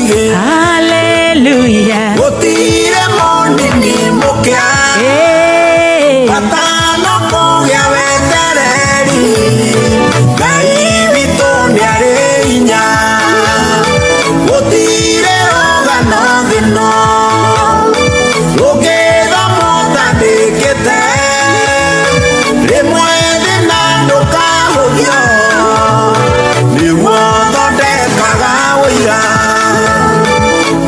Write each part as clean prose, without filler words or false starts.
Hallelujah. Otire mondi ni mukia. Patano kuya wetereri. Gai vitoni areinya. Otire ogano dino. Ogeda mota dekete. Remuede nando kahogyo. Ni wodo dekaga oira.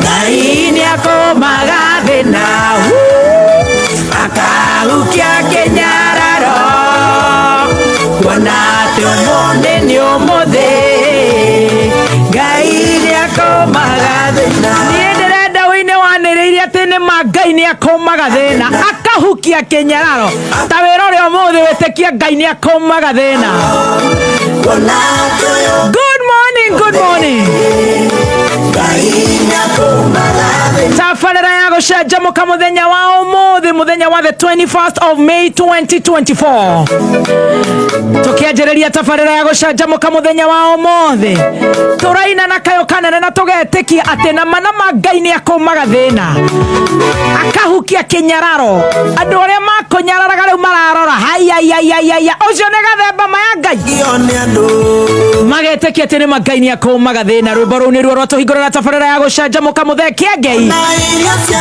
Gaini akomaga thina. Akaukia kenyararo. Kuona te omone ni omothe. Gaini akomaga thina. Nienderenda wine waniriirie ati ni Ngai ni akomaga thina. Akahukia kenyararo. Ta wira uri omothe witikia Ngai ni akomaga thina. Good morning, good morning. Tafarira ya gushajamuka muthenya wa umuthi, muthenya wa the 21st of May 2024. Tukianjĩrĩria tafarira ya gushajamuka muthenya wa umuthi, turaina na kayo kanene na tugetikia ati na mana Ngai ni akomaga thina. Akahukia kinyararo. Andu aria makonyararaga riu mararora. Haya ucio ni gathemba maya Ngai. Magetikia ati ni Ngai ni akomaga thina. Rwimbo ruu ni ruo rwatuhingũrĩra tafarira ya gushajamuka muthekia Ngai.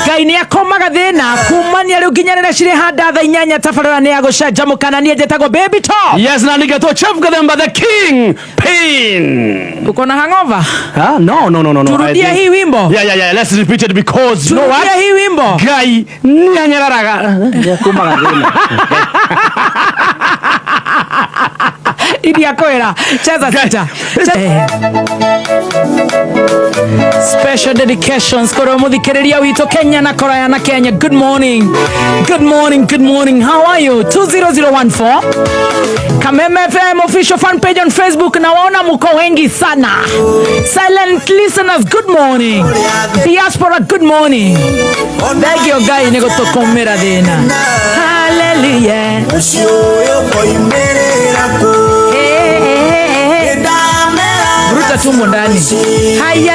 Ngai ni akomaga thina kumania riu nginya rĩrĩa cirĩ handa thaa 8 tafarira ni ya gushajamuka na niĩ njĩtagwo Baby Top. Yes, na nigetwo Chef Gathemba the King Pin. Uko na hangover? No. Turudie hii wimbo. Yeah. Let's repeat it because you know what? Turudie hii wimbo. Ngai ni anyararaga. Kumaga thina. Idia kwera. Cheza sita. Special dedications koro muthikiriria wito Kenya na Korea na Kenya. Good morning. How are you? 20014 Kameme FM official fan page on Facebook. Na waona muko wengi sana. Silent listeners, good morning. Diaspora, good morning. Thank you guys, nego tokomera thina. Hallelujah. Bruta tumbo ndani. Haya.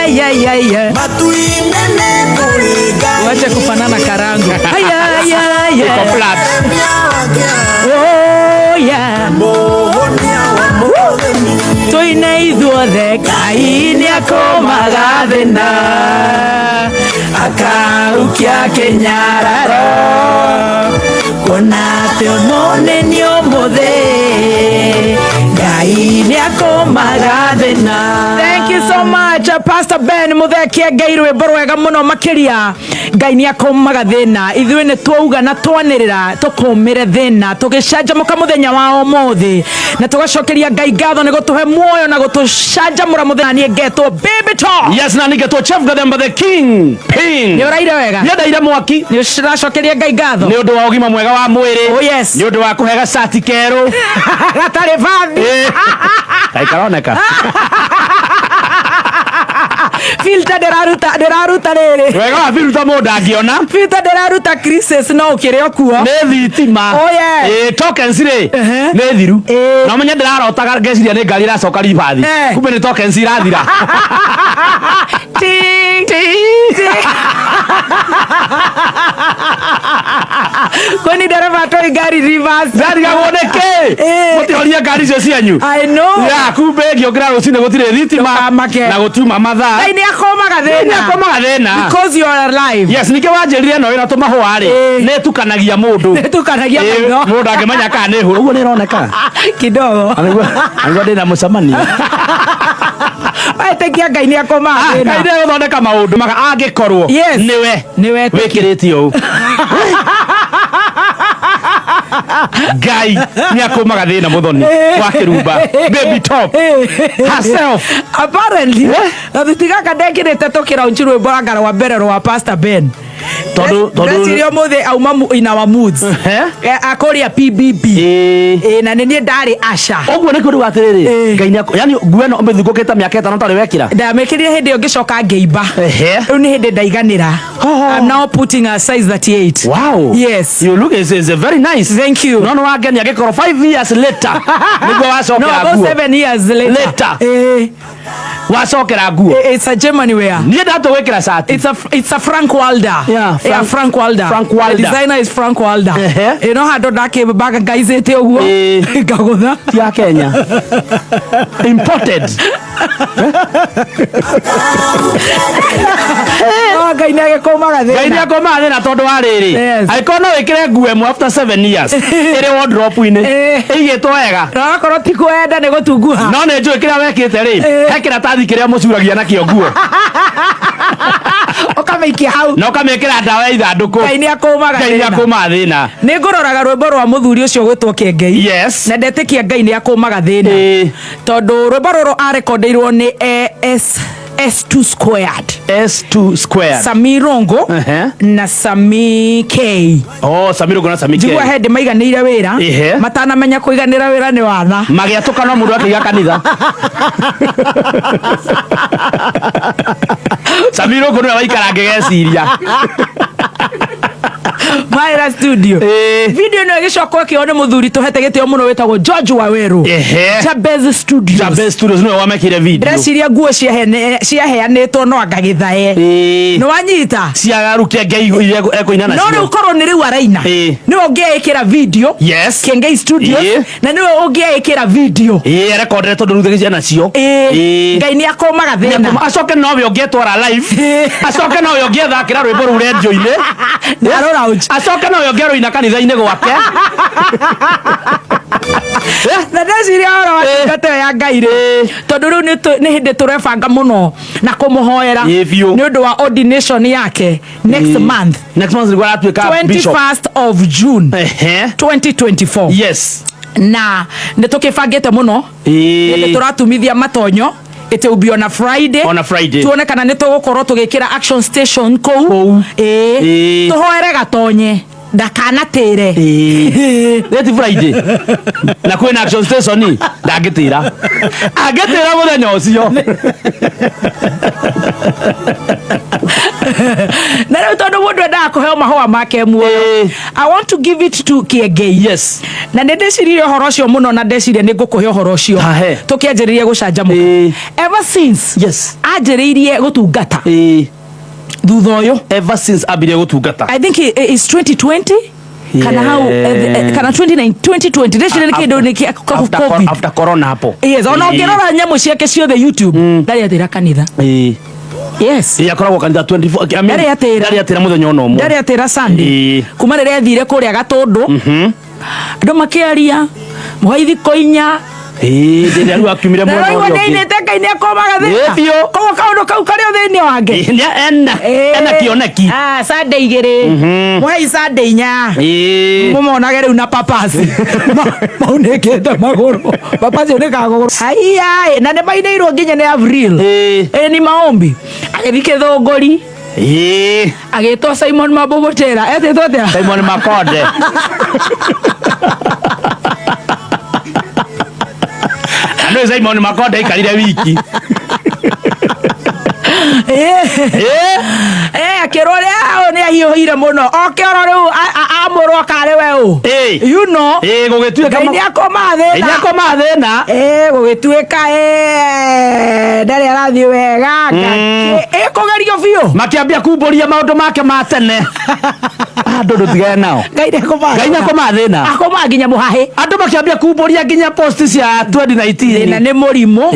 Wacha kufanana karangu. Haya. Iko flat. Oh yeah. Toine ithuothe Ngai ni akomaga thina. Akaukia kenyararo. Kuona te omone ni omothe. Ngai ni akomaga thina. Thank you so much Pastor Ben muthekia Ngai rwimbo rwega muno makiria. Ngai ni akomaga thina. Ithuĩ nĩ twauga na twanĩrĩra tũkũmĩre thina tũgĩcanjamũka mũthenya wa ũmũthĩ na tũgacokeria Ngai ngatho nĩ gũtũhe muoyo na gũtũcanjamũra mũthenya. Niĩ ngetwo Baby Top. Yes, na nigetwo Chef Gathemba the King Pin. Nĩ ũraire wega? Nĩ ndaire mwaki. Nĩ ũracokeria Ngai ngatho Nĩ ũndũ wa ũgima mwega wa mwĩrĩ. Oh yes. Nĩ ũndũ wa kũhega sati kerũ. Gatarĩ bathi. Kaikaroneka. Filter ndĩraruta rĩrĩ. Wega wa biruta mũndũ angĩona. Filter ndĩraruta crisis no ũkĩrĩ okuo. Nĩ thitima. Oh yeah. Tokens rĩ nĩ thiru. Na ũmenye ndĩrarotaga ngeciria nĩ ngari ĩracoka ribathi. Kumbe nĩ tokens irathira. Kwani dereva atoi gari reverse. Gari gaboneke. Mũtihoria ngari icio cianyu. I know. Ya kumbe ngĩongerera rũcinĩ gũtirĩ thitima na gũtuma mathaa. Ngai nĩ akomaga thĩna. Because you are alive. Yes, nĩkĩo wanjĩrire no ĩna tũmahũa rĩ nĩ tukanagia mũndũ. Mũndũ angĩmenya kana nĩ hũra. Ũguo nĩ ĩroneka kidogo. Anigua ndĩna mũcemanio. Aitekia Ngai nĩ akomaga thĩna. Ngai nĩ gũthondeka maũndũ maga angĩkorwo nĩwe wĩkĩrĩtio ũũ. Ngai nĩ akomaga thĩna mũthoni wa kĩrumba. Baby Top herself apparently na thitigaka ndekĩrĩte tũkĩraunchi rwĩmbo rwa mbere rwa Pastor Ben. Todo ndeciria muthe auma in our moods akoria PBB na nini ndari asha oguo niko riu atiriri Ngai nako yani nguo no mithugukite miaka 5 tari wekira ndamekirire hindi ngicoka ngeimba riu ni hindi ndaiganira I'm now putting a size 38. Wow. Yes. You look is very nice. Thank you. No wageni agikoro 5 years later. Niguo wacokera nguo. No, 7 years later. Wacokera nguo. It's a Germany wear. Ni ndato wekira shirt. It's a Frank Walder. Yeah, Frank Walder. The designer is Frank Walder. You know hado dake baga gaizete uguo. Gagutha. Ya Kenya. Imported. Ngai nage komaga thina. Ngai nage komaga thina tondu wa riri. Aikono wekire nguo emu after 7 years. Iri wardrobe ine. Igitwo wega. Na korwo ti kwenda ni gutunguha. No ne njui kiria wekite ri. Hekira tathi kiria mucuragia na kio nguo. Okameikia hau. No kamekira ndawa ya ithanduku. Ngai ni akomaga thina. Ngai ni akomaga thina. Ni nguroraga rwimbo rwa muthuri ucio gwitwo Kengei. Yes. Na ndetikia Ngai ni akomaga thina. Tondu rwimbo ruru arekondeirwo ni S2 squared. Samirongo na Sami K. Oh, Samirongo na Sami K. Jigwa hende maiganire wira. Matana menya kuiganira wira ni wana. Magiatuka no mundu akiga kanitha. Samirongo no waikara ngegeciria. Maira studio. Video no gicokwo kione muthuri tuhete gitio muno wetagwo George Waweru. Jabez Studios. Jabez Studios no wamekire video. Ndeciria nguo ciaheanitwo no angagithae. No wanyita. Ciagarukia Ngai ekoina nacio. No ukorwo ni riu araina. Ni ungeikira video. Yes. Kengei Studios. Na ni ungeikira video. Recorded tondu ruthegisia nacio. Ngai ni akomaga thina. Acoke no we ungetwara live. Acoke no we ungethaakira rwimbo ru radio-ine. Acoke no yo ngero ina kanitha-ini gwake. Na ndeciria ora watigate ya Ngai ri tondu riu ni hindi turebanga muno na kumuhoera ni undu wa ordination yake next month niguo atuika bishop 21st of June 2024. Yes. Na nitukibangite muno ni turatumithia matonyo. It will be on a Friday. Tuone kana nitugukorwo tugikira action station kou. Tuhoere gatonye ndakanatire. Leti Friday. Na kwina action station ni ndagitira. Agitira muthenya ucio. Na riu tondu mundu enda kuheo mahua make muoyo. I want to give it to Kengei. Yes. Na ndeciria horo cio muno na ndeciria ni ngukuhe horo cio. Tukianjiririe gucanjamuka. Ever since. Yes. Anjiririe gutungata. Thutha uyu. Ever since abire gutungata. I think it's 2020. Kana how kana 2020 ndeciria ni kindu ni COVID. After corona hapo. Yes, ona ngirora nyamu ciake ciothe YouTube. Ndari atira kanitha. Yes. Yakoragwo kanitha 24. Ndari atira muthenya ono mo. Ndari atira Sunday. Kuma rire thire kuria gatundu. Andu makiaria muhaithi koinya. Ndiri aru akumire muno. Ndio ndio teka ine akomaga thina. Ko kaundu kau kari thini wange. Ena kioneki. Sunday igiri. Muhai Sunday nya. Mumonage riu na papasi. Maunekete maguru. Papasi oneka guru. Ai na ne maineirwo nginya ni Avril. Ni maombi. Agithike thongori. Agitwo Simon Mabogotera. Etitwo atia? Simon Makonde. Ano Simon Makonde ikarire wiki. Akirore ni ahiuhire muno. Okero riu amurwo kare weu. You know. Gugituika Ngai ni akoma thina. Gugituika ndari arathi wega. Kugerio biu. Makiambia kumburia maundu make ma tene. Andu tigane nao. Ngai ni akoma thina. Akoma nginya muhahi. Andu makiambia kumburia nginya post cia 2019. Thina ni murimu.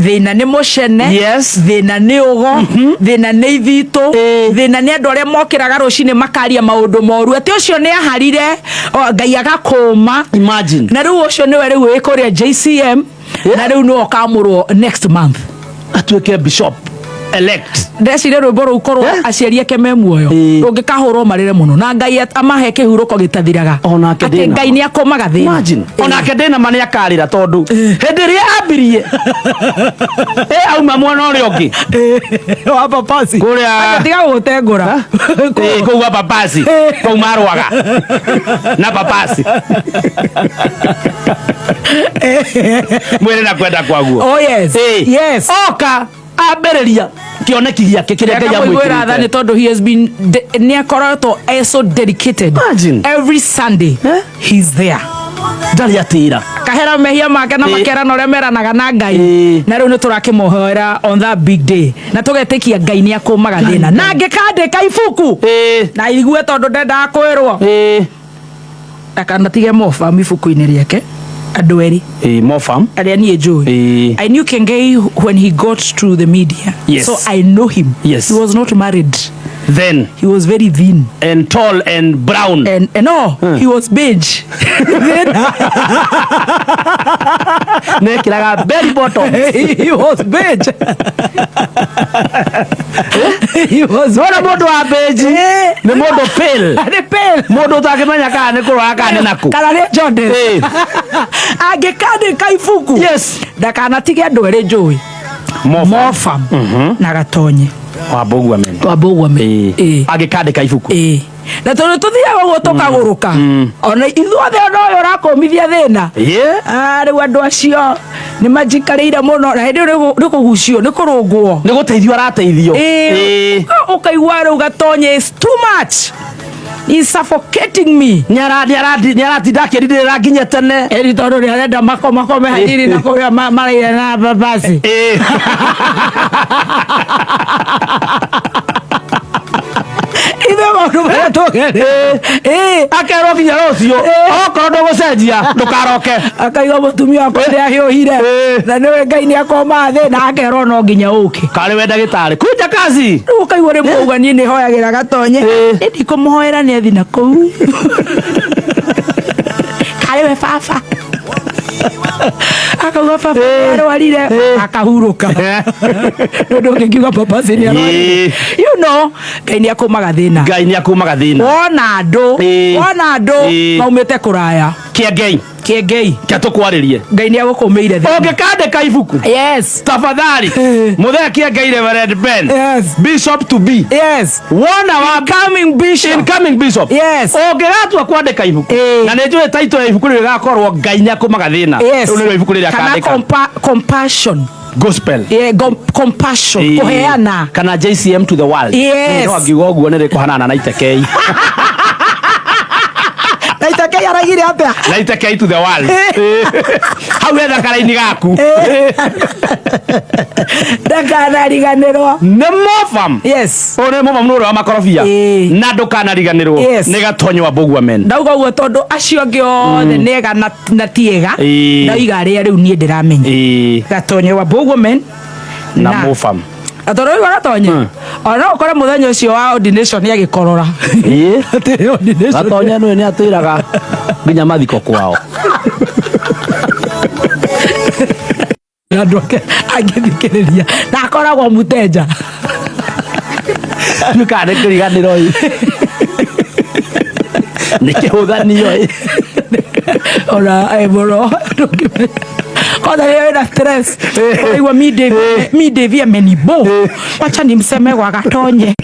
Thina ni mucene. Yes. Thina ni ugo. Thina ni ithito. Thina ni andu aria mokiraga rucini makaria maundu moru. Ati ucio ni aharire Ngai agakoma. Imagine. Na riu ucio ni we riu ikuria JCM. Na riu no kamurwo next month. Atuike bishop. elect ndecire rwimbo rå korwo aciari ake me muoyo rå ngä kahå rwo marä re må no na Ngai amahe kä hurå gĩtathiraga atä Ngai nä akåmaga thä onake ndä nama nä akarä ra tondå hĩndĩ ĩrĩa ambirie auma mwena å rä a å ngä wa papasi kũrĩa tiga gå te ngå ra kũu gwa papasi kũu marwaga na papasi mwĩrĩ na kwenda kwaguo oka ambĩrĩria kĩoneki gĩake kĩrĩa Ngai amwĩkĩrĩte nĩ tondũ he has been nĩ akoretwo so dedicated. Every Sunday he's there ndarĩ atĩra kahera mehia make na makerana ũrĩa meranaga na Ngai na rĩu nĩ tũrakĩmũhoera on that big day na tũgetĩkia Ngai nĩ akũmaga thĩna na ngĩkandĩka ibuku na igue tondũ ndendaga kwĩrwo akanatige Mofam ibuku-inĩ rĩake andũ erĩ Mofam arĩa niĩ njũĩ. I knew Kengei when he got through the media, so I know him. He was not married then, he was very thin and tall and brown and no he was beige nekiraga belly bottom he was beige he was wala mũndũ wa beige nĩ mũndũ pale mũndũ ũtakĩmenya kana nĩ kũrũa kana nĩ nakũ kana nĩ Jordan angĩkandĩka ibuku ndakanatige andũ erĩ njũĩ Mofam na Gatonye Wambũgua men agĩkandĩka ibuku na tondũ tũthiaga ũguo tũkagũrũka ona ithuothe ona ũyũ ũrakomithia thĩna rĩu andũ acio nĩ manjikarĩire mũno na hĩndĩ ĩyo nĩ kũgucio nĩ kũrũngwo nĩ gũteithio arateithio ũkaigua rĩu Gatonye is too much. He's suffocating me. Nĩaratinda akĩrirĩra nginya tene eri tondũ nĩ arenda makome hanini na kũrĩa maraire na babasi ithe maũndũ marĩa tũgerire akerwo nginya rũciũ okorwo ndũgũcenjia ndũkaroke akaiga mũtumia wakwa rĩrĩa hiũhire na nĩwe Ngai nĩ akoma thĩ na akerwo no nginya ũke karĩ we ndagĩtarĩ kuja kazi rĩu ũkaigua rĩmwe uga niĩ nĩ hoyagĩra Gatonye ndikũmũhoera nĩ athi na kũu karĩ we baba akauga papa arwarire akahurũka nĩũndũ ũngĩkiuga papa nĩ arwarire you know Ngai nĩ akũmaga thĩna wona andũ maumĩte kũraya Kĩengei tũkwarĩrie Ngai nĩ agũkũmĩire thĩna ũngĩkandĩka ibuku tafadhali mũthee Kĩengei Reverend Ben Bishop to be wona wa incoming bishop ũngĩgatua kwandĩka ibuku na nĩ njũĩ title ya ibuku rĩu rĩgakorwo Ngai nĩ akũmaga thĩna rĩu nĩrĩo ibuku rĩrĩa akandĩka compassion gospel compassion kũheana kana JCM to the world no angiuga ũguo nĩ rĩkũhanana na Itekei Itekei araigire atĩa na Itekei to the world hau he thakara-inĩ gaku ndakanariganĩrwo nĩ Mofam ũrĩ Mofam nĩ ũrĩa wa makorobia na ndũkanariganĩrwo nĩ Gatonye Wambũgua men ndauga ũguo tondũ acio angĩ othe nĩ ega na tiega ndauga arĩa rĩu niĩ ndĩramenya Gatonye Wambũgua men na Mofam atoro iwa Gatonye ona ũkore mũthenya ũcio wa ordination nĩ agĩkorora Gatonye nĩ atĩraga nginya mathiko kwao andũ ake agĩthikĩrĩria na akoragwo mũtenja nĩka nĩ kĩriganĩro nĩ kĩhũthanio ona mũro kwanza leo na stress igwa mi Devi amenibo wacha nimseme kwa Gatonye